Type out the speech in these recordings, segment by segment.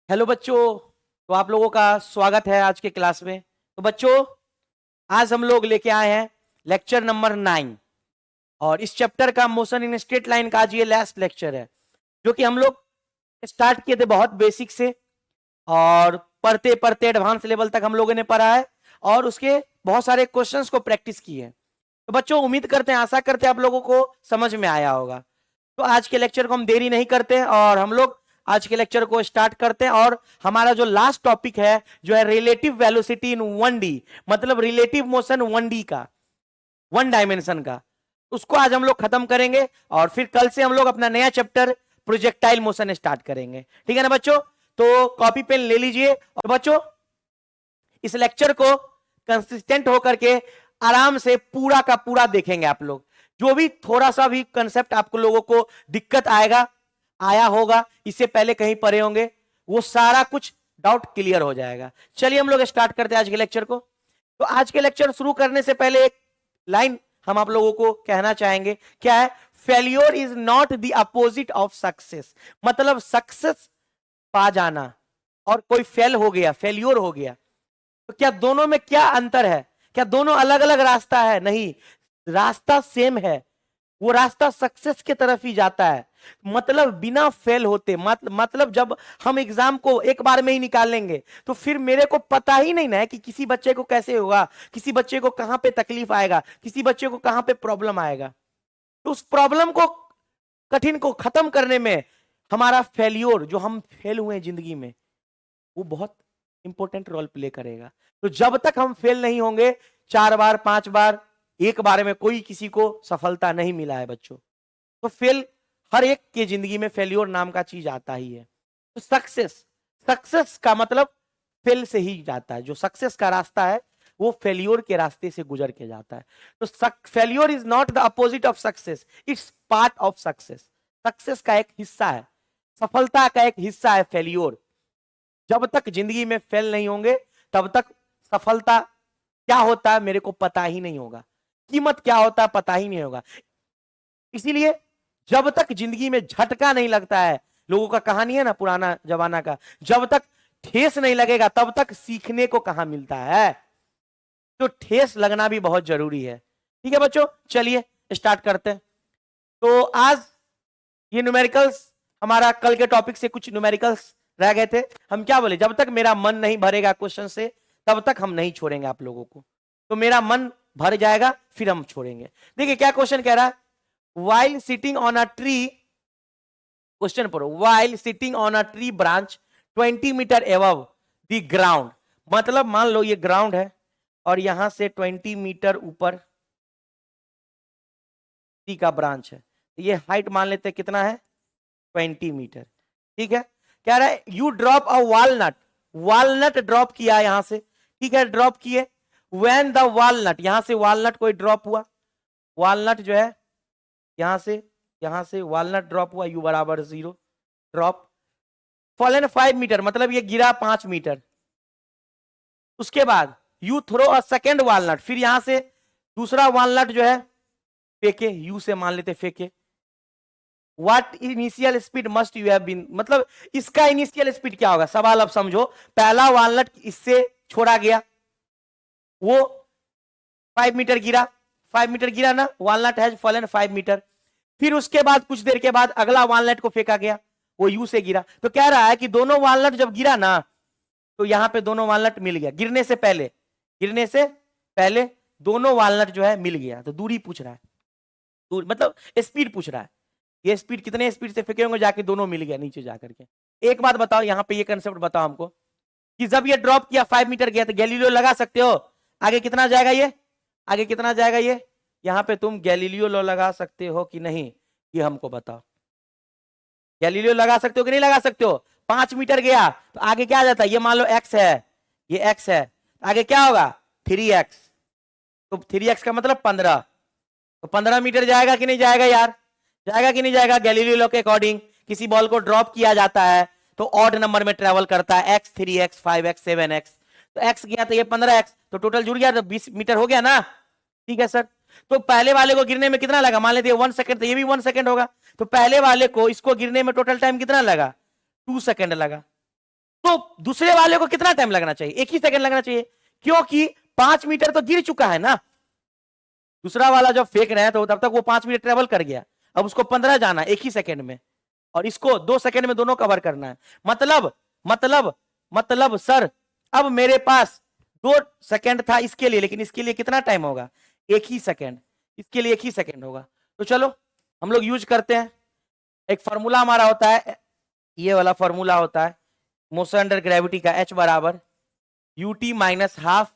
Hello बच्चों। तो आप लोगों का स्वागत है आज के क्लास में। तो बच्चों, आज हम लोग लेके आए हैं लेक्चर नंबर 9 और इस चैप्टर का मोशन इन स्ट्रेट लाइन का आज ये लास्ट लेक्चर है, जो कि हम लोग स्टार्ट किए थे बहुत बेसिक से और पढ़ते पढ़ते एडवांस लेवल तक हम लोगों ने पढ़ा है और उसके बहुत सारे क्वेश्चंस को प्रैक्टिस किए हैं। तो बच्चों, उम्मीद करते हैं, आशा करते हैं आप लोगों को समझ में आया होगा। तो आज के लेक्चर को हम देरी नहीं करते हैं और हम लोग आज के लेक्चर को स्टार्ट करते हैं। और हमारा जो लास्ट टॉपिक है जो है रिलेटिव वेलोसिटी इन 1D, मतलब रिलेटिव मोशन 1D का, 1 डायमेंशन का, उसको आज हम लोग खत्म करेंगे और फिर कल से हम लोग अपना नया चैप्टर प्रोजेक्टाइल मोशन स्टार्ट करेंगे। ठीक है ना बच्चों? तो कॉपी पेन ले लीजिए और बच्चों इस लेक्चर को कंसिस्टेंट होकर के आराम से पूरा का पूरा देखेंगे आप लोग। जो भी थोड़ा सा भी कंसेप्ट आपको लोगों को दिक्कत आया होगा, इससे पहले कहीं पढ़े होंगे, वो सारा कुछ डाउट क्लियर हो जाएगा। चलिए हम लोग स्टार्ट करते हैं आज के लेक्चर को। तो आज के लेक्चर शुरू करने से पहले एक लाइन हम आप लोगों को कहना चाहेंगे। क्या है? Failure is not the opposite of success. मतलब सक्सेस पा जाना और कोई फेल हो गया, फेल्योर हो गया, तो क्या दोनों में क्या अंतर है? क्या दोनों अलग अलग रास्ता है? नहीं, रास्ता सेम है। वो रास्ता सक्सेस की तरफ ही जाता है। मतलब बिना फेल होते, मतलब जब हम एग्जाम को एक बार में ही निकाल लेंगे तो फिर मेरे को पता ही नहीं ना है कि किसी बच्चे को कैसे होगा, किसी बच्चे को कहां पे तकलीफ आएगा, किसी बच्चे को कहां पे प्रॉब्लम आएगा। तो उस प्रॉब्लम को, कठिन को खत्म करने में हमारा फेल्योर, जो हम फेल हुए जिंदगी में, वो बहुत इंपॉर्टेंट रोल प्ले करेगा। तो जब तक हम फेल नहीं होंगे, 4 बार 5 बार, एक बार में कोई किसी को सफलता नहीं मिला है बच्चों। तो फेल हर एक के जिंदगी में फेल्योर नाम का चीज आता ही है। तो सक्सेस का मतलब फेल से ही जाता है। जो सक्सेस का रास्ता है वो फेल्योर के रास्ते से गुजर के जाता है। तो failure is not the opposite of success, it's part of success. Success का एक हिस्सा है, सफलता का एक हिस्सा है फेल्योर। जब तक जिंदगी में फेल नहीं होंगे तब तक सफलता क्या होता है मेरे को पता ही नहीं होगा, कीमत क्या होता है पता ही नहीं होगा। इसीलिए जब तक जिंदगी में झटका नहीं लगता है, लोगों का कहानी है ना पुराना जमाना का, जब तक ठेस नहीं लगेगा तब तक सीखने को कहां मिलता है। तो ठेस लगना भी बहुत जरूरी है। ठीक है बच्चों, चलिए स्टार्ट करते हैं। तो आज ये न्यूमेरिकल्स, हमारा कल के टॉपिक से कुछ न्यूमेरिकल्स रह गए थे। हम क्या बोले, जब तक मेरा मन नहीं भरेगा क्वेश्चन से तब तक हम नहीं छोड़ेंगे आप लोगों को। तो मेरा मन भर जाएगा फिर हम छोड़ेंगे। देखिए क्या क्वेश्चन कह रहा है। while sitting on a tree, question पढ़ो, while sitting on a tree branch 20 metre above the ground, मतलब मान लो ये ग्राउंड है और यहां से 20 मीटर ऊपर ट्री का ब्रांच है। ये हाइट मान लेते हैं कितना है, 20 मीटर। ठीक है, कह रहा है you drop a walnut, walnut drop किया यहां से। ठीक है, ड्रॉप किए। व्हेन द वॉलनट, यहां से वॉलनट कोई ड्रॉप हुआ, वॉलनट जो है यहां से वॉलनट ड्रॉप हुआ, u बराबर 0, ड्रॉप। फॉलन 5 मीटर, मतलब ये गिरा 5 मीटर। उसके बाद you throw a second walnut, फिर यहां से दूसरा वॉलनट जो है फेंके, यू से मान लेते फेंके। What initial speed must you have been, मतलब इसका इनिशियल स्पीड क्या होगा, सवाल अब समझो। पहला वॉलनट इससे छोड़ा गया, वो 5 मीटर गिरा, 5 मीटर गिरा ना, वॉलनट हैज फॉलन 5 मीटर। फिर उसके बाद कुछ देर के बाद अगला वॉलनट को फेंका गया, वो यू से गिरा। तो कह रहा है कि दोनों वॉलनट जब गिरा ना तो यहां पे दोनों वॉलनट मिल गया, गिरने से पहले दोनों वॉलनट जो है मिल गया। तो दूरी पूछ रहा है, दूर मतलब स्पीड पूछ रहा है, ये स्पीड कितने स्पीड से फेंके होंगे जाके दोनों मिल गया नीचे जाकर के। एक बात बताओ, यहाँ पे ये कंसेप्ट बताओ हमको कि जब ये ड्रॉप किया 5 मीटर गया तो गैलीलियो लगा सकते हो, आगे कितना जाएगा ये, आगे कितना जाएगा ये, यहां पे तुम गैलीलियो लॉ लगा सकते हो कि नहीं, ये हमको बताओ। गैलीलियो लगा सकते हो कि नहीं लगा सकते हो? 5 मीटर गया तो आगे क्या आ जाता है, ये मान लो x है, ये x है, आगे क्या होगा 3x, तो 3x का मतलब 15, तो 15 मीटर जाएगा कि नहीं जाएगा यार, जाएगा कि नहीं जाएगा। गैलीलियो लॉ के अकॉर्डिंग किसी बॉल को ड्रॉप किया जाता है तो ऑड नंबर में ट्रेवल करता है, x 3x 5x 7x, तो x गया तो ये 15x, तो टोटल जुड़ गया, तो 20 मीटर हो गया ना। ठीक है सर, तो पहले वाले को गिरने में कितना लगा, मान लेते 1 सेकंड, तो ये भी 1 सेकंड होगा। तो पहले वाले को इसको गिरने में टोटल टाइम कितना लगा, 2 सेकंड लगा। तो दूसरे वाले को कितना टाइम लगना चाहिए? 1 ही सेकंड लगना चाहिए, क्योंकि 5 मीटर तो गिर चुका है ना। दूसरा वाला जब फेंक रहे हैं तो तब तक वो 5 मिनट ट्रेवल कर गया, अब उसको 15 जाना 1 ही सेकंड में, और इसको 2 सेकंड में दोनों कवर करना है। मतलब सर अब मेरे पास 2 सेकंड था इसके लिए, लेकिन इसके लिए कितना टाइम होगा? 1 ही सेकंड। इसके लिए 1 ही सेकंड होगा। तो चलो हम लोग यूज करते हैं। एक फॉर्मूला हमारा होता है, ये वाला फॉर्मूला होता है मोशन अंडर ग्रेविटी का, H बराबर ut minus half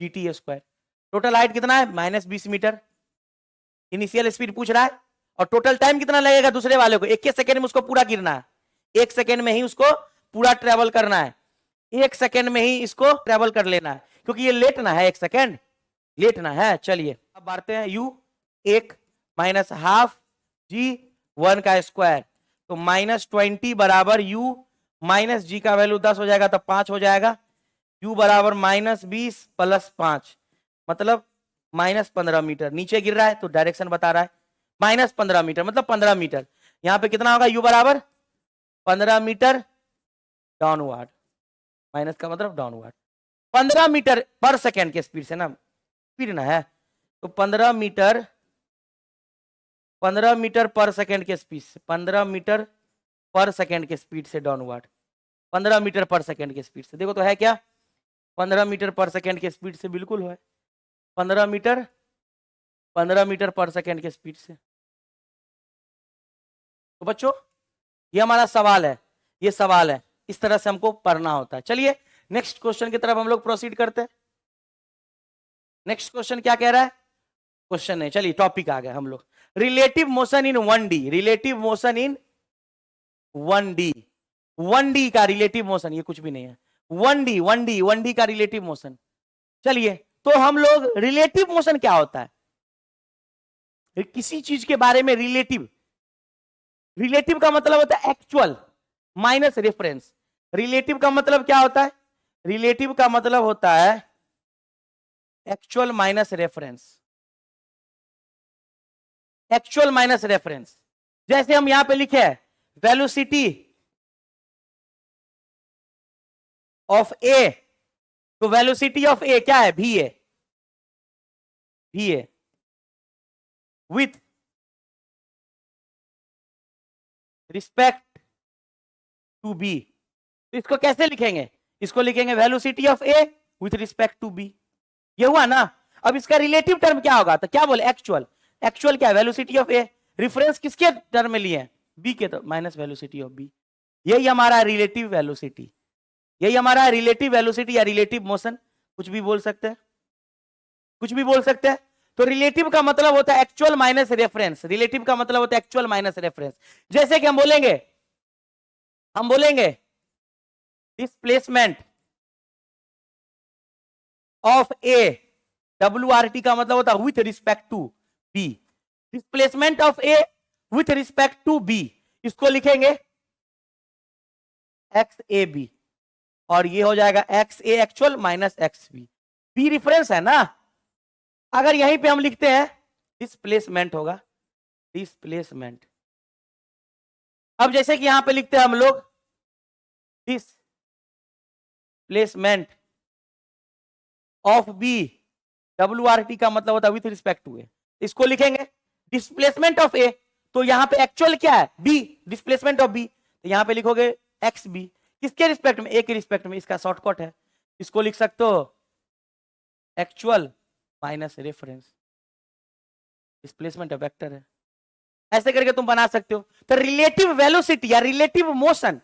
gt square. Total height कितना है? -20 मीटर। इनिशियल स्पीड पूछ रहा है, और टोटल टाइम कितना लगेगा दूसरे वाले को? 1 सेकंड में उसको पूरा गिरना है, 1 सेकंड में ही उसको पूरा ट्रेवल करना है, 1 सेकंड में ही इसको ट्रेवल कर लेना है, क्योंकि ये लेटना है, 1 सेकंड लेटना है। चलिए अब बांटते हैं, u 1 माइनस हाफ g 1 का स्क्वायर, तो -20 बराबर u माइनस जी का वैल्यू 10 हो जाएगा, तो 5 हो जाएगा। u बराबर -20 प्लस 5, मतलब -15 मीटर। नीचे गिर रहा है तो डायरेक्शन बता रहा है, -15 मीटर मतलब 15 मीटर। यहां पे कितना होगा? u बराबर 15 मीटर डाउनवर्ड, माइनस का मतलब डाउनवर्ड। 15 मीटर पर सेकेंड के स्पीड से ना, स्पीड ना है, तो 15 मीटर पर सेकेंड के स्पीड से, 15 मीटर पर सेकेंड के स्पीड से डाउनवर्ड, 15 मीटर पर सेकेंड के स्पीड से। देखो तो है क्या? 15 मीटर पर सेकेंड के स्पीड से बिल्कुल है, 15 मीटर पर सेकेंड के स्पीड से। तो बच्चों ये हमारा सवाल है, ये सवाल है, इस तरह से हमको पढ़ना होता है। चलिए नेक्स्ट क्वेश्चन की तरफ हम लोग प्रोसीड करते हैं। नेक्स्ट क्वेश्चन क्या कह रहा है? क्वेश्चन है, चलिए टॉपिक आ गए हम लोग। Relative motion in 1D, relative motion in 1D, 1D का रिलेटिव मोशन, ये कुछ भी नहीं है, 1D का रिलेटिव मोशन। चलिए तो हम लोग, रिलेटिव मोशन क्या होता है? किसी चीज के बारे में रिलेटिव, रिलेटिव का मतलब होता है एक्चुअल माइनस रेफरेंस। रिलेटिव का मतलब क्या होता है? रिलेटिव का मतलब होता है actual minus reference, actual minus reference. जैसे हम यहां पे लिखे हैं वेलोसिटी ऑफ ए, तो वेलोसिटी ऑफ ए क्या है? va, va with respect to B. तो इसको कैसे लिखेंगे? इसको लिखेंगे velocity of A with respect to B. ये हुआ ना। अब इसका रिलेटिव टर्म क्या होगा? तो क्या बोले? एक्चुअल। एक्चुअल क्या है? Velocity of A. रेफरेंस किसके टर्म में लिए? बी के, तो माइनस वेलोसिटी ऑफ बी। यही हमारा रिलेटिव वेलोसिटी, यही हमारा रिलेटिव वेलोसिटी या रिलेटिव मोशन, कुछ भी बोल सकते हैं, कुछ भी बोल सकते हैं। तो रिलेटिव का मतलब होता है एक्चुअल माइनस रेफरेंस, रिलेटिव का मतलब होता है एक्चुअल माइनस रेफरेंस। जैसे कि हम बोलेंगे डिस्प्लेसमेंट ऑफ ए, WRT का मतलब होता है with respect to B. Displacement of A with respect to B, इसको लिखेंगे एक्स ए बी, और ये हो जाएगा x A actual minus x B. B reference है ना। अगर यहीं पे हम लिखते हैं डिस्प्लेसमेंट होगा, डिस्प्लेसमेंट। अब जैसे कि यहां पे लिखते हैं हम लोग डिस्प्लेसमेंट ऑफ बी, WRT का मतलब होता है विथ रिस्पेक्ट टू ए, इसको लिखेंगे डिस्प्लेसमेंट ऑफ ए। तो यहां पे एक्चुअल क्या है? बी, डिस्प्लेसमेंट ऑफ बी, तो यहां पे लिखोगे एक्स बी, किसके रिस्पेक्ट में? ए के रिस्पेक्ट में। इसका शॉर्टकट है, इसको लिख सकते हो actual minus reference, displacement vector है, ऐसे करके तुम बना सकते हो। तो रिलेटिव वेलोसिटी या रिलेटिव मोशन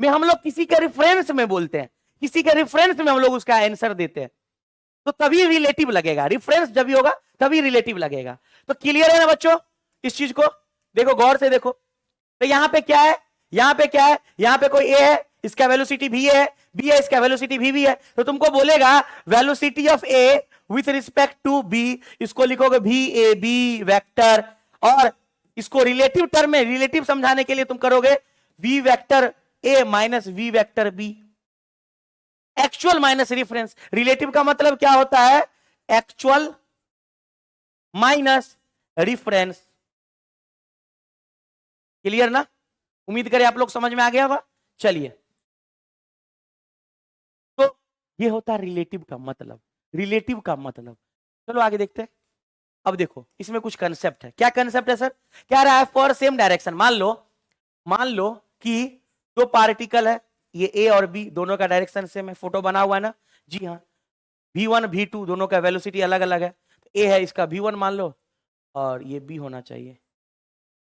में हम लोग किसी के रेफरेंस में बोलते हैं, किसी के रेफरेंस में हम लोग उसका आंसर देते हैं, तो तभी रिलेटिव लगेगा। रेफरेंस जब भी होगा तभी रिलेटिव लगेगा। तो क्लियर है ना बच्चों इस चीज को? देखो गौर से देखो, तो यहां पे क्या है? यहां पे क्या है? यहां पे कोई ए है, इसका वेलोसिटी भी है, बी है, इसका वेलोसिटी भी है, तो तुमको बोलेगा velocity of A with respect to B, इसको लिखोगे भी ए बी वेक्टर, और इसको रिलेटिव टर्म में, रिलेटिव समझाने के लिए तुम करोगे V vector A minus V vector B. Actual minus reference, relative का मतलब क्या होता है? Actual minus reference. क्लियर ना? उम्मीद करें आप लोग समझ में आ गया होगा। चलिए ये होता है रिलेटिव का मतलब, रिलेटिव का मतलब। चलो आगे देखते हैं। अब देखो इसमें कुछ कंसेप्ट है। क्या कंसेप्ट है सर? क्या रहा है? फॉर सेम डायरेक्शन, मान लो कि दो पार्टिकल है, ये ए और बी, दोनों का डायरेक्शन सेम है। फोटो बना हुआ है ना? जी हाँ। v1 v2 दोनों का वेलोसिटी अलग अलग है। ए है, इसका v1 मान लो, और ये बी होना चाहिए,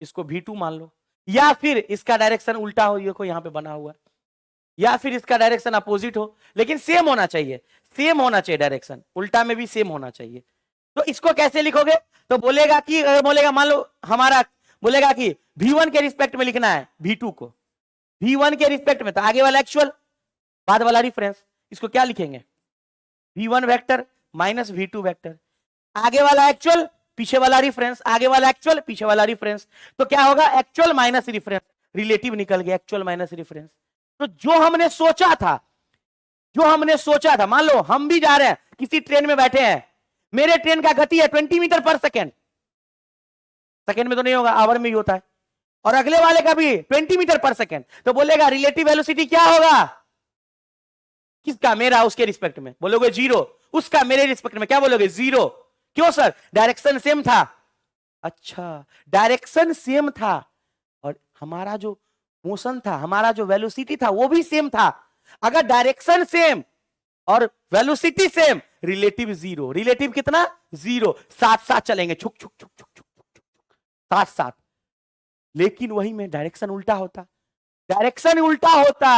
इसको v2 मान लो। या फिर इसका डायरेक्शन उल्टा हो, देखो यहाँ पे बना हुआ है, या फिर इसका डायरेक्शन अपोजिट हो, लेकिन सेम होना चाहिए, सेम होना चाहिए डायरेक्शन, उल्टा में भी सेम होना चाहिए। तो इसको कैसे लिखोगे? तो बोलेगा कि, बोलेगा मान लो हमारा, बोलेगा कि v1 के रिस्पेक्ट में लिखना है v2 को, v1 के रिस्पेक्ट में, तो आगे वाला एक्चुअल, बाद वाला रिफरेंस। इसको क्या लिखेंगे? v1 vector minus v2 vector, आगे वाला एक्चुअल, पीछे वाला रिफरेंस, आगे वाला एक्चुअल, पीछे वाला रिफरेंस। तो क्या होगा? एक्चुअल माइनस रिफरेंस, रिलेटिव निकल गया, एक्चुअल माइनस रिफरेंस। तो जो हमने सोचा था, मान लो हम भी जा रहे हैं, किसी ट्रेन में बैठे हैं, मेरे ट्रेन का गति है 20 मीटर पर सेकेंड, सेकेंड में तो नहीं होगा, आवर में ही होता है, और अगले वाले का भी 20 मीटर पर सेकेंड, तो बोलेगा रिलेटिव वेलोसिटी क्या होगा? किसका? मेरा, उसके रिस्पेक्ट में बोलोगे जीरो, उसका मेरे रिस्पेक्ट में क्या बोलोगे? जीरो। क्यों सर? डायरेक्शन सेम था। अच्छा, डायरेक्शन सेम था, और हमारा जो मोशन था, हमारा जो वेलोसिटी था, वो भी सेम था। अगर डायरेक्शन सेम और velocity same, relative zero. Relative कितना? जीरो। साथ साथ चलेंगे, छुक छुक छुक छुक छुक छुक, साथ साथ। लेकिन वही में डायरेक्शन उल्टा होता, डायरेक्शन उल्टा होता,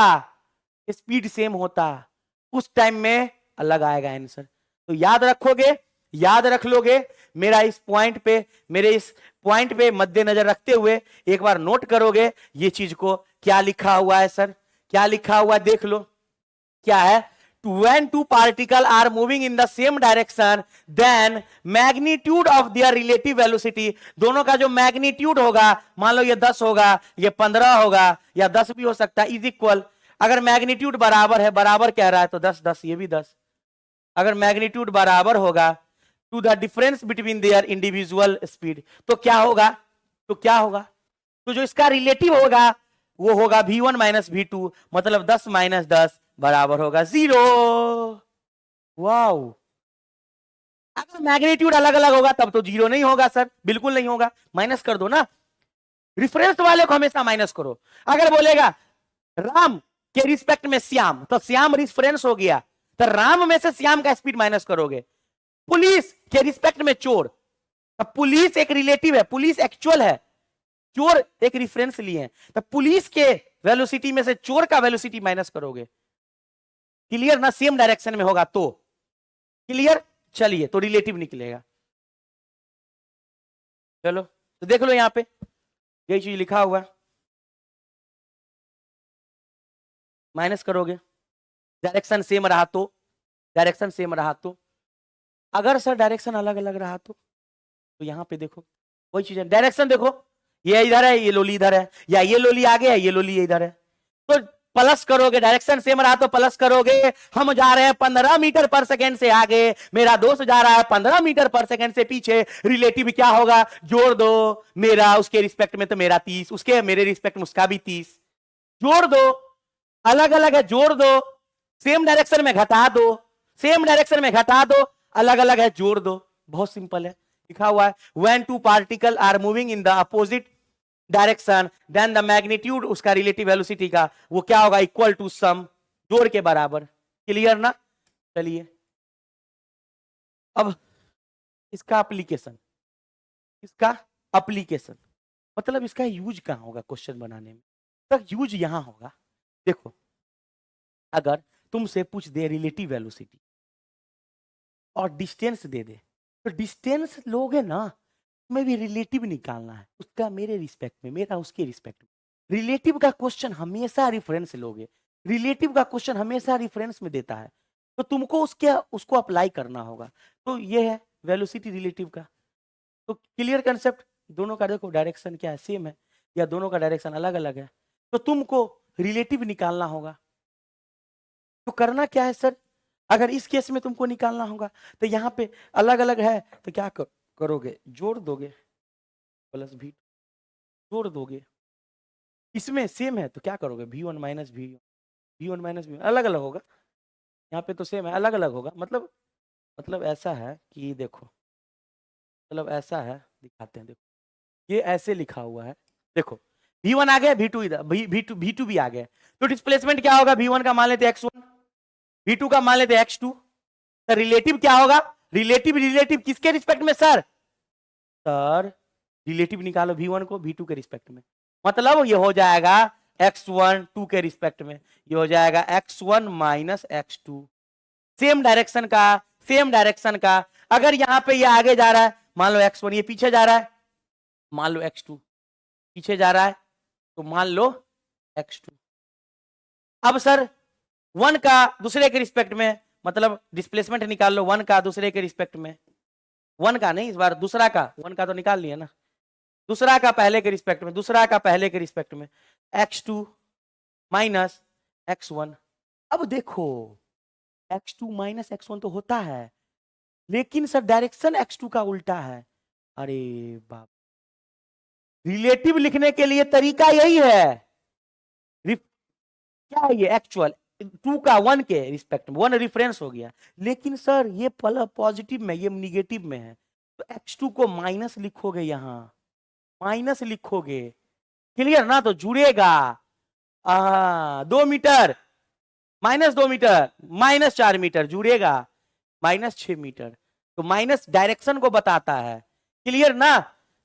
स्पीड सेम होता, उस टाइम में अलग आएगा आंसर। तो याद रखोगे, याद रख लोगे। मेरा इस पॉइंट पे, मेरे इस पॉइंट पे मद्देनजर रखते हुए एक बार नोट करोगे ये चीज को। क्या लिखा हुआ है सर? क्या लिखा हुआ है देख लो। क्या है? when two particles are moving in the same direction then magnitude of their relative velocity, दोनों का जो मैग्नीट्यूड होगा, मान लो ये 10 होगा, ये 15 होगा, या 10 भी हो सकता है, इज इक्वल। अगर मैग्नीट्यूड बराबर है, बराबर कह रहा है तो 10 10, ये भी 10। अगर मैग्नीट्यूड बराबर होगा to the difference between their individual speed, तो क्या होगा? तो क्या होगा? तो जो इसका रिलेटिव होगा वो होगा v1 माइनस v2, मतलब 10 माइनस 10 बराबर होगा 0। वाओ! अगर मैग्नीट्यूड अलग अलग होगा तब तो 0 नहीं होगा सर, बिल्कुल नहीं होगा, माइनस कर दो ना। रिफरेंस वाले को हमेशा माइनस करो। अगर बोलेगा राम के रिस्पेक्ट में श्याम, तो श्याम रिफरेंस हो गया, तो राम में से श्याम का स्पीड माइनस करोगे। पुलिस के रिस्पेक्ट में चोर, अब पुलिस एक रिलेटिव है, पुलिस एक्चुअल है, चोर एक रिफरेंस लिए हैं, तो पुलिस के वेलोसिटी में से चोर का वेलोसिटी माइनस करोगे। क्लियर ना? सेम डायरेक्शन में होगा तो। क्लियर? चलिए, तो रिलेटिव निकलेगा। चलो तो देख लो यहां पे यही चीज लिखा हुआ है, माइनस करोगे, डायरेक्शन सेम रहा तो, डायरेक्शन सेम रहा तो। अगर सर डायरेक्शन अलग अलग रहा तो यहां पे देखो वही चीज है, डायरेक्शन देखो, ये इधर है, ये लोली इधर है, या ये लोली आगे है, ये लोली इधर है, तो प्लस करोगे, डायरेक्शन सेम रहा तो प्लस करोगे। हम जा रहे हैं 15 मीटर पर सेकेंड से आगे, मेरा दोस्त जा रहा है 15 मीटर पर सेकेंड से पीछे, रिलेटिव क्या होगा? जोड़ दो, मेरा उसके रिस्पेक्ट में तो मेरा 30, उसके मेरे रिस्पेक्ट में उसका भी 30, जोड़ दो। अलग अलग है, जोड़ दो। सेम डायरेक्शन में घटा दो, सेम डायरेक्शन में घटा दो, अलग अलग है, जोड़ दो। बहुत सिंपल है, लिखा हुआ है when two particles are moving in the opposite direction then the magnitude, उसका रिलेटिव वेलोसिटी का वो क्या होगा? इक्वल टू सम, जोड़ के बराबर। क्लियर ना? चलिए अब इसका एप्लीकेशन, इसका एप्लीकेशन मतलब इसका यूज कहां होगा क्वेश्चन बनाने में? तक यूज यहां होगा। देखो अगर तुमसे पूछ दे रिलेटिव वेलोसिटी और डिस्टेंस दे दे, तो डिस्टेंस लोगे ना, में भी रिलेटिव निकालना है, उसका मेरे रिस्पेक्ट में, मेरा उसके रिस्पेक्ट में। रिलेटिव का क्वेश्चन हमेशा रिफरेंस लोगे, रिलेटिव का क्वेश्चन हमेशा रिफरेंस में देता है, तो तुमको उसको अप्लाई करना होगा। तो ये है वेलोसिटी रिलेटिव का। तो क्लियर कंसेप्ट? दोनों का देखो डायरेक्शन क्या है? सेम है, या दोनों का डायरेक्शन अलग अलग है, तो तुमको रिलेटिव निकालना होगा। तो करना क्या है सर? अगर इस केस में तुमको निकालना होगा तो यहाँ पे अलग अलग है, तो क्या करोगे? जोड़ दोगे, प्लस भी जोड़ दोगे। इसमें सेम है तो क्या करोगे? v1 माइनस v1 अलग अलग होगा, यहाँ पे तो सेम है, अलग अलग होगा, मतलब ऐसा है कि देखो, मतलब ऐसा है, दिखाते हैं, देखो ये ऐसे लिखा हुआ है, देखो V1 आ गया, V2 इधर, V2 भी आ गया, तो डिस्प्लेसमेंट क्या होगा, V1 का मान लेते x1, V2 का मान लेते x2, सर रिलेटिव क्या होगा, रिलेटिव रिलेटिव किसके रिस्पेक्ट में सर, रिलेटिव निकालो V1 को V2 के रिस्पेक्ट में, मतलब ये हो जाएगा x1 2 के रिस्पेक्ट में, ये हो जाएगा x1 minus x2, same direction का, अगर यहां पे ये आगे जा रहा है, मान लो x1 ये पीछे जा रहा है, मान लो x2 पीछे जा रहा है, तो मान लो x2। अब सर 1 का दूसरे के रिस्पेक्ट में, मतलब डिस्प्लेसमेंट निकाल लो 1 का दूसरे के रिस्पेक्ट में, 1 का नहीं, इस बार दूसरा का, 1 का तो निकाल लिया ना, दूसरा का पहले के रिस्पेक्ट में, दूसरा का पहले के रिस्पेक्ट में, x2 माइनस x1। अब देखो x2 माइनस x1 तो होता है, लेकिन सर डायरेक्शन x2 का उल्टा है, अरे बाप, रिलेटिव लिखने के लिए तरीका यही है, क्या है ये, एक्चुअल 2 का 1 के रिस्पेक्ट में, 1 रेफरेंस हो गया, लेकिन सर ये पॉजिटिव में, ये निगेटिव में है, तो x2 को माइनस लिखोगे, यहां माइनस लिखोगे, क्लियर ना, तो जुड़ेगा 2 metre minus 2 metre minus 4 metre जुड़ेगा, माइनस 6 मीटर, तो माइनस डायरेक्शन को बताता है, क्लियर ना।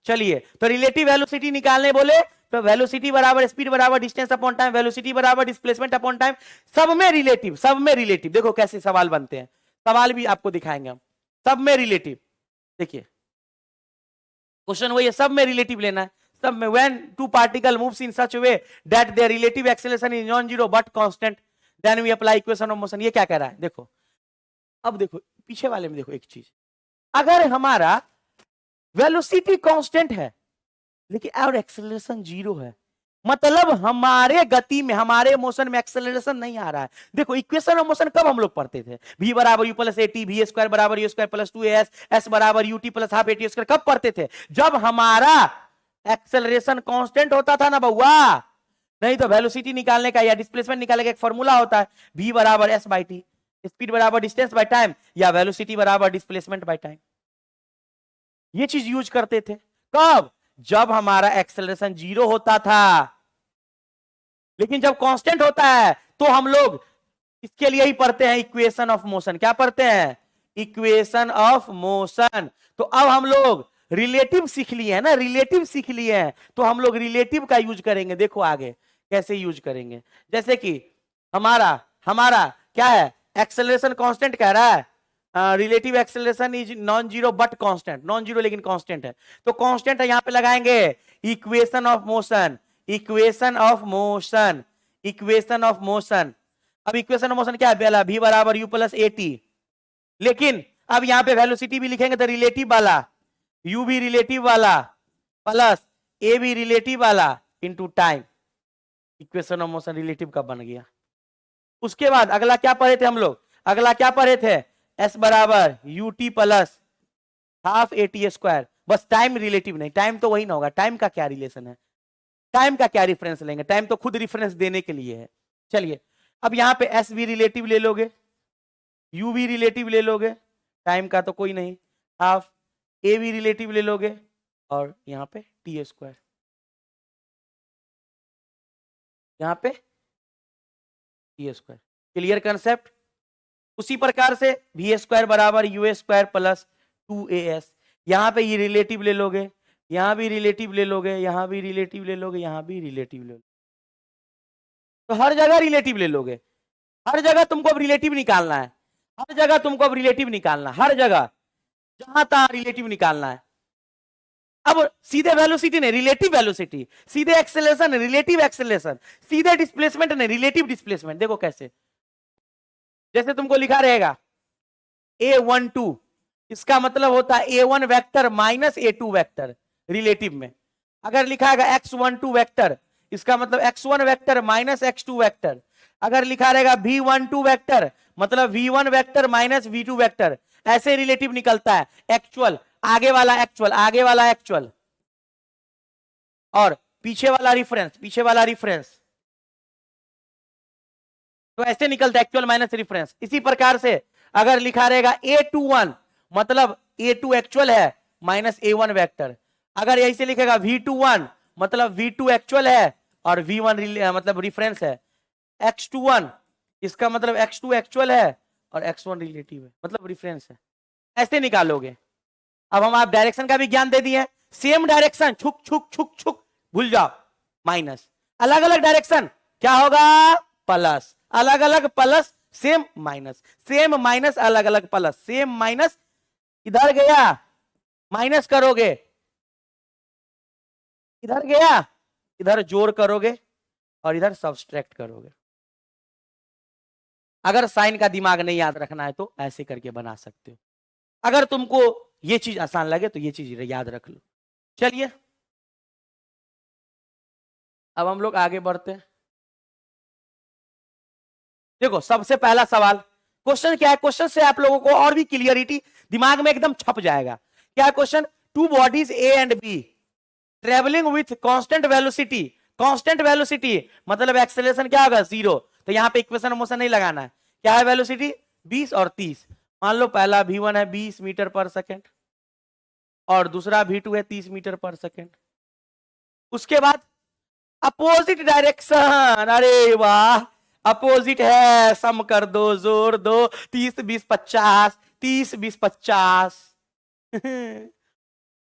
चलिए, तो रिलेटिव वेलोसिटी निकालने बोले, तो वेलोसिटी बराबर स्पीड बराबर डिस्टेंस अपॉन टाइम, वेलोसिटी बराबर डिस्प्लेसमेंट अपॉन टाइम, सब में रिलेटिव, देखो कैसे सवाल बनते हैं, सवाल भी आपको दिखाएंगे हम, सब में रिलेटिव, देखिए क्वेश्चन वही है, सब में रिलेटिव लेना है, सब में, when two particle moves in such way that their relative acceleration is non zero but constant, then we apply equation of motion, ये क्या कह रहा है, देखो अब देखो पीछे वाले में, देखो एक चीज, अगर हमारा वेलोसिटी कांस्टेंट है लेकिन और एक्सेलरेशन जीरो है, मतलब हमारे गति में, हमारे मोशन में एक्सेलरेशन नहीं आ रहा है। देखो इक्वेशन ऑफ मोशन कब हम लोग पढ़ते थे, v बराबर u plus a t, v square बराबर u square plus 2as, s बराबर u t plus half a t square, कब पढ़ते थे, जब हमारा एक्सेलरेशन कांस्टेंट होता था ना बउआ, नहीं तो वेलोसिटी निकालने का या डिस्प्लेसमेंट निकालने का एक फॉर्मूला होता है, v बराबर s बाई टी, स्पीड बराबर डिस्टेंस बाय टाइम, या वेलोसिटी बराबर डिस्प्लेसमेंट बाय टाइम, ये चीज यूज करते थे, कब, जब हमारा एक्सेलरेशन जीरो होता था, लेकिन जब कांस्टेंट होता है तो हम लोग इसके लिए ही पढ़ते हैं इक्वेशन ऑफ मोशन, क्या पढ़ते हैं, इक्वेशन ऑफ मोशन। तो अब हम लोग रिलेटिव सीख लिए हैं ना, रिलेटिव सीख लिए हैं, तो हम लोग रिलेटिव का यूज करेंगे, देखो आगे कैसे यूज करेंगे, जैसे कि हमारा हमारा क्या है, एक्सेलरेशन कांस्टेंट कह रहा है, relative acceleration is non zero but constant, non zero लेकिन कांस्टेंट है, तो कांस्टेंट है, यहां पे लगाएंगे equation of motion, equation of motion, equation of motion. अब इक्वेशन ऑफ मोशन क्या है, पहला v बराबर u प्लस ए टी, लेकिन अब यहां पे वेलोसिटी भी लिखेंगे तो रिलेटिव वाला, u भी रिलेटिव वाला प्लस a भी रिलेटिव वाला into time, equation of motion relative का बन गया। उसके बाद अगला क्या पढ़े थे हम लोग, अगला क्या पढ़े थे, s बराबर u t plus half a t square, बस टाइम रिलेटिव नहीं, टाइम तो वही ना होगा, टाइम का क्या रिलेशन है, टाइम का क्या रेफरेंस लेंगे, टाइम तो खुद रेफरेंस देने के लिए है। चलिए अब यहां पे s भी रिलेटिव ले लोगे, u भी रिलेटिव ले लोगे, टाइम का तो कोई नहीं, हाफ a भी रिलेटिव ले लोगे, और यहां पे टी स्क्वायर, यहां पे टी स्क्वायर, क्लियर कंसेप्ट। उसी प्रकार से वी स्क्वायर बराबर यू स्क्वायर प्लस 2as, यहां पे ये रिलेटिव ले लोगे, यहां भी रिलेटिव ले लोगे, यहां भी रिलेटिव ले लोगे, यहां भी रिलेटिव ले लोगे, तो हर जगह रिलेटिव ले लोगे, हर जगह तुमको अब रिलेटिव निकालना है, हर जगह तुमको अब रिलेटिव निकालना, हर जगह जहां तहां रिलेटिव निकालना है। अब सीधे वेलोसिटी नहीं, रिलेटिव वेलोसिटी, सीधे एक्सेलरेशन रिलेटिव एक्सेलरेशन, सीधे डिस्प्लेसमेंट नहीं, रिलेटिव डिस्प्लेसमेंट। देखो कैसे, जैसे तुमको लिखा रहेगा a12, इसका मतलब होता है a1 vector minus a2 vector relative में, अगर लिखा है x12 वेक्टर, इसका मतलब x1 vector minus x2 vector, अगर लिखा रहेगा v12 वेक्टर, मतलब v1 vector minus v2 vector, ऐसे रिलेटिव निकलता है, एक्चुअल आगे वाला एक्चुअल, आगे वाला एक्चुअल, और पीछे वाला रिफरेंस, पीछे वाला रिफरेंस, तो ऐसे निकलता है एक्चुअल माइनस रिफरेंस। इसी प्रकार से अगर लिखा रहेगा A21 मतलब A2 एक्चुअल है माइनस A1 वेक्टर, अगर ऐसे लिखेगा V21 मतलब V2 एक्चुअल है और V1 मतलब रिफरेंस है, X21 इसका मतलब X2 एक्चुअल है और X1 रिलेटिव है मतलब रिफरेंस है। ऐसे निकालोगे। अब हम आप डायरेक्शन का भी ज्ञान दे दिए, सेम डायरेक्शन छुक छुक छुक छुक भूल जाओ माइनस, अलग अलग डायरेक्शन क्या होगा प्लस, अलग अलग plus same minus, same minus अलग अलग प्लस, सेम माइनस इधर गया माइनस करोगे, इधर गया इधर जोड़ करोगे और इधर सब्सट्रैक्ट करोगे। अगर साइन का दिमाग नहीं याद रखना है तो ऐसे करके बना सकते हो। अगर तुमको ये चीज आसान लगे तो ये चीज याद रख लो। चलिए अब हम लोग आगे बढ़ते हैं। देखो सबसे पहला सवाल, क्वेश्चन क्या है, क्वेश्चन से आप लोगों को और भी क्लियरिटी दिमाग में एकदम छप जाएगा। क्या है question, two bodies A and B travelling with constant velocity, constant velocity मतलब एक्सेलरेशन क्या होगा 0, तो यहां पे इक्वेशन मोशन नहीं लगाना है। क्या है वेलोसिटी 20 और 30, मान लो पहला V1 है 20 मीटर पर सेकेंड और दूसरा V2 है 30 मीटर पर सेकेंड। उसके बाद अपोजिट डायरेक्शन, अरे वाह अपोजिट है, सम कर दो जोड़ दो, 30 20 50, 30 20 50।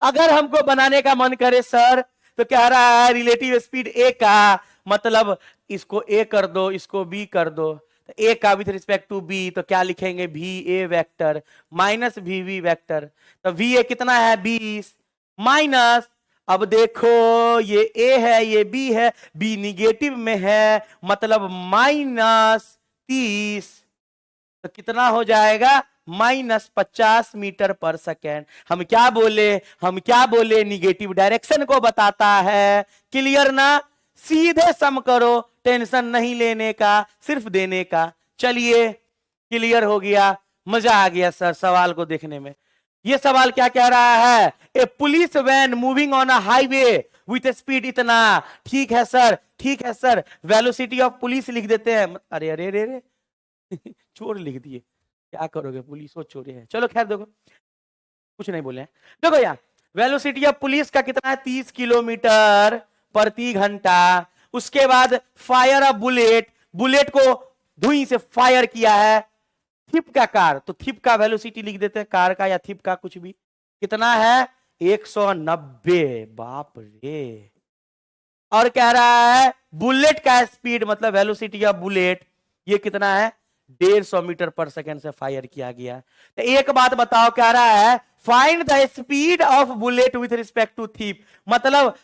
अगर हमको बनाने का मन करे सर तो कह रहा है रिलेटिव स्पीड ए का मतलब इसको ए कर दो इसको बी कर दो, तो ए का विथ रिस्पेक्ट टू बी तो क्या लिखेंगे V A vector minus V V vector, तो वी ए कितना है 20 माइनस, अब देखो ये ए है ये बी है, बी निगेटिव में है मतलब माइनस 30, तो कितना हो जाएगा माइनस 50 मीटर पर सेकेंड। हम क्या बोले, हम क्या बोले निगेटिव डायरेक्शन को बताता है। क्लियर ना, सीधे सम करो, टेंशन नहीं लेने का सिर्फ देने का। चलिए क्लियर हो गया, मजा आ गया सर सवाल को देखने में। ये सवाल क्या कह रहा है, a police van moving on a highway with speed इतना, ठीक है सर ठीक है सर, वेलोसिटी ऑफ पुलिस लिख देते हैं, अरे अरे अरे अरे चोर लिख दिए, क्या करोगे पुलिस वो चोरी है। चलो खैर देखो कुछ नहीं बोले हैं। देखो यार वेलोसिटी ऑफ पुलिस का कितना है 30 किलोमीटर प्रति घंटा। उसके बाद फायर ऑफ बुलेट, बुलेट को धुई से फायर किया है। थिप का कार, तो थिप का वेलोसिटी लिख देते हैं कार का या थिप का कुछ भी, कितना है 190, बाप रे। और कह रहा है बुलेट का स्पीड मतलब वेलोसिटी ऑफ बुलेट ये कितना है 150 मीटर पर सेकेंड से फायर किया गया। तो एक बात बताओ, कह रहा है find the speed of bullet with respect to thief, मतलब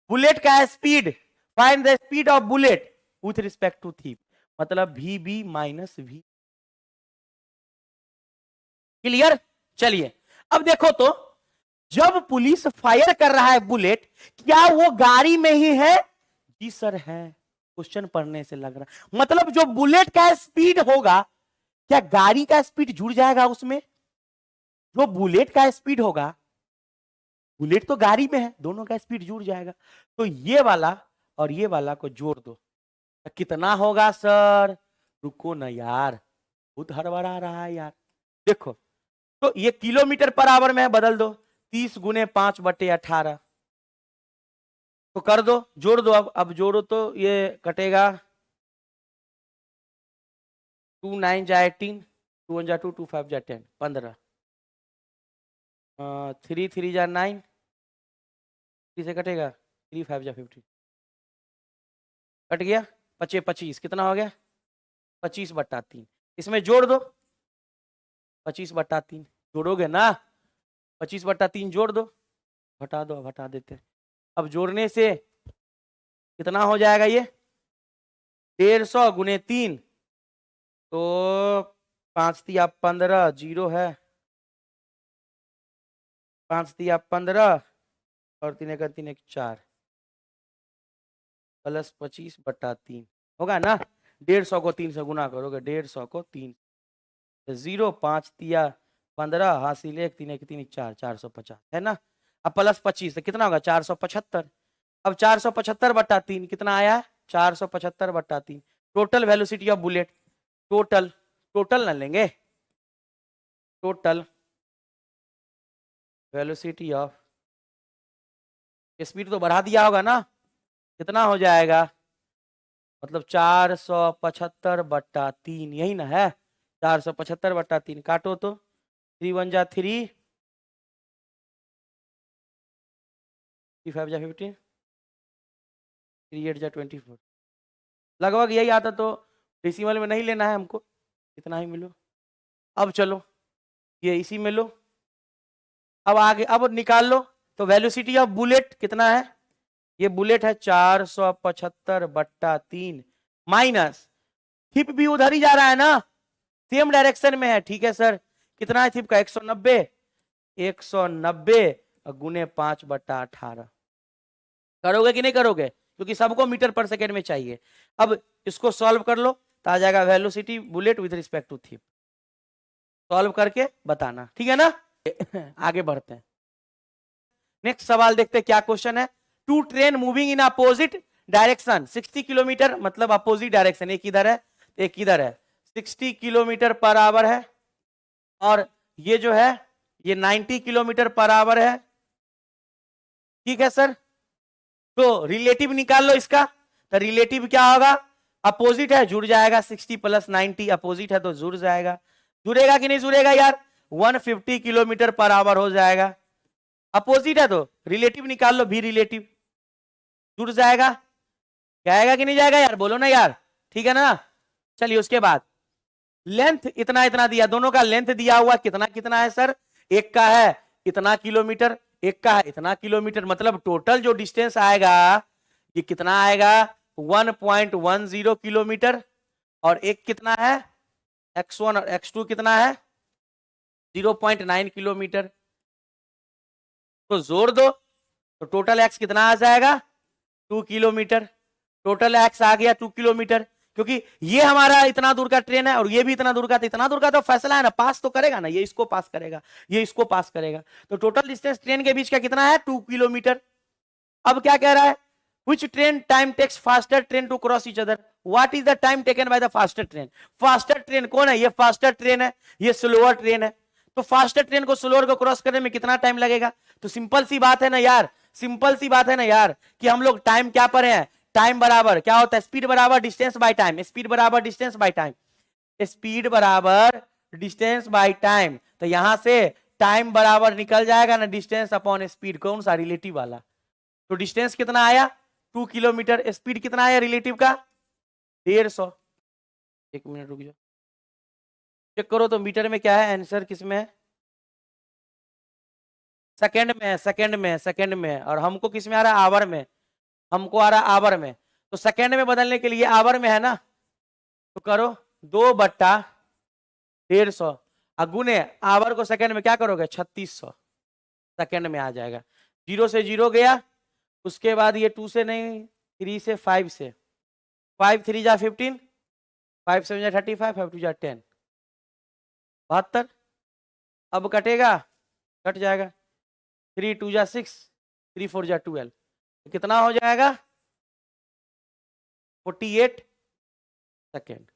बुलेट का speed, find the speed of bullet with respect to thief मतलब v B minus v. Clear. चलिए अब देखो तो जब पुलिस फायर कर रहा है बुलेट, क्या वो गाड़ी में ही है? जी सर है, क्वेश्चन पढ़ने से लग रहा, मतलब जो बुलेट का स्पीड होगा क्या गाड़ी का स्पीड जुड़ जाएगा उसमें? जो बुलेट का स्पीड होगा, बुलेट तो गाड़ी में है, दोनों का स्पीड जुड़ जाएगा, तो ये वाला और ये वाला को जोड़ दो तो कितना होगा सर? रुको ना यार, बहुत हड़बड़ा रहा है यार। देखो तो ये किलोमीटर पर आवर में है, बदल दो 30 गुने 5/18 तो कर दो, जोड़ दो। अब जोड़ो तो ये कटेगा 2 9 जा 18, 2 1 जा 2, 2 5 जा 10, 15, 3 3 जा 9, 3 से कटेगा 3 5 जा 15, कट गया 25 25, कितना हो गया 25/3। इसमें जोड़ दो 25/3, जोड़ोगे ना 25/3 जोड़ दो, हटा दो, अब हटा देते हैं। अब जोड़ने से कितना हो जाएगा ये 150 गुने 3 तो 5 तिया 15, जीरो है, 5 तिया 15 और 3 1 3 1 4 प्लस 25/3 होगा ना। 150 को 3 से गुना करोगे, 150 को 3 0, 5 तिया 15, हासिल 1 3 1 3 4, 450 है ना। अब प्लस 25 से कितना होगा 475। अब 475/3 कितना आया 475/3 total velocity of bullet. Total, total ना लेंगे, टोटल वेलोसिटी ऑफ, स्पीड तो बढ़ा दिया होगा ना, कितना हो जाएगा, मतलब 475/3, यही ना है, 475/3, काटो तो 3 1 जा 3, 3 5 जा 15, 3 8 जा 24, लगभग यही आता। तो डेसिमल में नहीं लेना है हमको, इतना ही मिलो। अब चलो ये इसी में लो, अब आगे अब निकाल लो। तो वेलोसिटी ऑफ बुलेट कितना है, ये बुलेट है 475/3 माइनस, थिप भी उधर ही जा रहा है ना, सेम डायरेक्शन में है, ठीक है सर, कितना है थिप का 190, 190 गुने 5/18, करोगे कि नहीं करोगे, क्योंकि सबको मीटर पर सेकेंड में चाहिए। अब इसको सॉल्व कर लो तो आ जाएगा velocity bullet with respect to thief, solve करके बताना, ठीक है ना। आगे बढ़ते हैं, नेक्स्ट सवाल देखते हैं क्या क्वेश्चन है। Two train moving in opposite direction 60 kilometre, मतलब अपोजिट डायरेक्शन, एक इधर है एक इधर है, 60 किलोमीटर पर आवर है, और ये जो है ये 90 किलोमीटर पर आवर है, ठीक है सर। तो रिलेटिव निकाल लो इसका, तो रिलेटिव क्या होगा, अपोजिट है जुड़ जाएगा, 60 + 90 अपोजिट है तो जुड़ जाएगा, जुड़ेगा कि नहीं जुड़ेगा यार, 150 किलोमीटर पर आवर हो जाएगा, अपोजिट है तो रिलेटिव निकाल लो, भी रिलेटिव जुड़ जाएगा, जाएगा कि नहीं जाएगा यार, बोलो ना यार, ठीक है ना। चलिए उसके बाद लेंथ इतना इतना दिया, दोनों का लेंथ दिया हुआ कितना कितना है सर, एक का है इतना किलोमीटर, एक का है इतना किलोमीटर, मतलब टोटल जो डिस्टेंस आएगा ये कितना आएगा 1.10 किलोमीटर, और एक कितना है x1 और x2 कितना है 0.9 किलोमीटर, तो जोड़ दो तो टोटल x कितना आ जाएगा 2 किलोमीटर, टोटल x आ गया 2 किलोमीटर, क्योंकि ये हमारा इतना दूर का ट्रेन है और ये भी इतना दूर का, तो इतना दूर का तो फैसला है ना, पास तो करेगा ना, ये इसको पास करेगा ये इसको पास करेगा, तो टोटल डिस्टेंस ट्रेन के बीच का कितना है 2 किलोमीटर। अब क्या कह रहा है, which train time takes faster train to cross each other, what is the time taken by the faster train, faster train कौन है, ये faster train है, ये slower train है, तो फास्टर ट्रेन को स्लोअर को क्रॉस करने में कितना टाइम लगेगा, तो सिंपल सी बात है ना यार, सिंपल सी बात है ना यार, कि हम लोग टाइम क्या पढ़े हैं, टाइम बराबर क्या होता है, स्पीड बराबर डिस्टेंस बाय टाइम, स्पीड बराबर डिस्टेंस बाय टाइम, स्पीड बराबर डिस्टेंस बाय टाइम, तो यहां से टाइम बराबर निकल जाएगा ना डिस्टेंस अपॉन स्पीड, कौन सा रिलेटिव वाला, तो डिस्टेंस कितना आया 2 किलोमीटर, स्पीड कितना आया रिलेटिव का 150, एक मिनट रुक जाओ चेक करो तो मीटर में क्या है आंसर, किसमें है सेकंड में है, सेकंड में है, सेकंड में है, और हमको किस में आ रहा है आवर में, हमको आ रहा है आवर में, तो सेकंड में बदलने के लिए आवर में है ना, तो करो 2/150 अगुने आवर को सेकंड में क्या करोगे 3600, सेकंड में आ जाएगा, 0 से 0 गया, उसके बाद ये 2 से नहीं 3 से 5 से, 5 3 जा 15, 5 7 जा 35, 5 2 जा 10, 72, अब कटेगा कट जाएगा, 3 2 जा 6, 3 4 जा 12, तो कितना हो जाएगा 48 सेकेंड,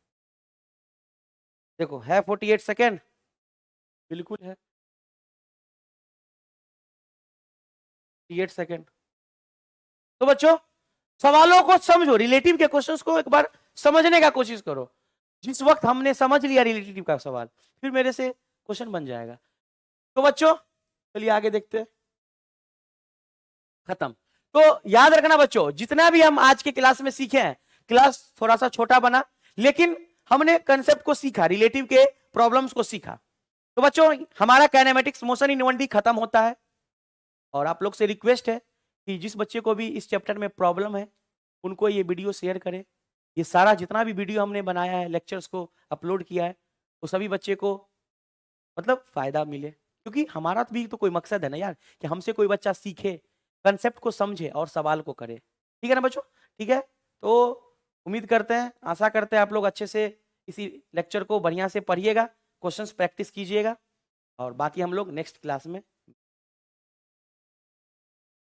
देखो है 48 सेकेंड, बिल्कुल है 48 सेकेंड। तो बच्चों सवालों को समझो, रिलेटिव के क्वेश्चंस को एक बार समझने का कोशिश करो, जिस वक्त हमने समझ लिया रिलेटिव का सवाल फिर मेरे से क्वेश्चन बन जाएगा। तो बच्चों चलिए आगे देखते हैं, खत्म। तो याद रखना बच्चों, जितना भी हम आज के क्लास में सीखे हैं, क्लास थोड़ा सा छोटा बना लेकिन हमने कंसेप्ट को सीखा, रिलेटिव के प्रॉब्लम्स को सीखा। तो बच्चों हमारा काइनेमेटिक्स मोशन इन 1D खत्म होता है, और आप लोग से रिक्वेस्ट है कि जिस बच्चे को भी इस चैप्टर में प्रॉब्लम है उनको ये वीडियो शेयर करें, ये सारा जितना भी वीडियो हमने बनाया है लेक्चर्स को अपलोड किया है वो सभी बच्चे को मतलब फायदा मिले, क्योंकि हमारा भी तो कोई मकसद है ना यार कि हमसे कोई बच्चा सीखे, कंसेप्ट को समझे और सवाल को करे, ठीक है ना बच्चों, ठीक है। तो उम्मीद करते हैं, आशा करते हैं आप लोग अच्छे से इसी लेक्चर को बढ़िया से पढ़िएगा, क्वेश्चंस प्रैक्टिस कीजिएगा, और बाकी हम लोग नेक्स्ट क्लास में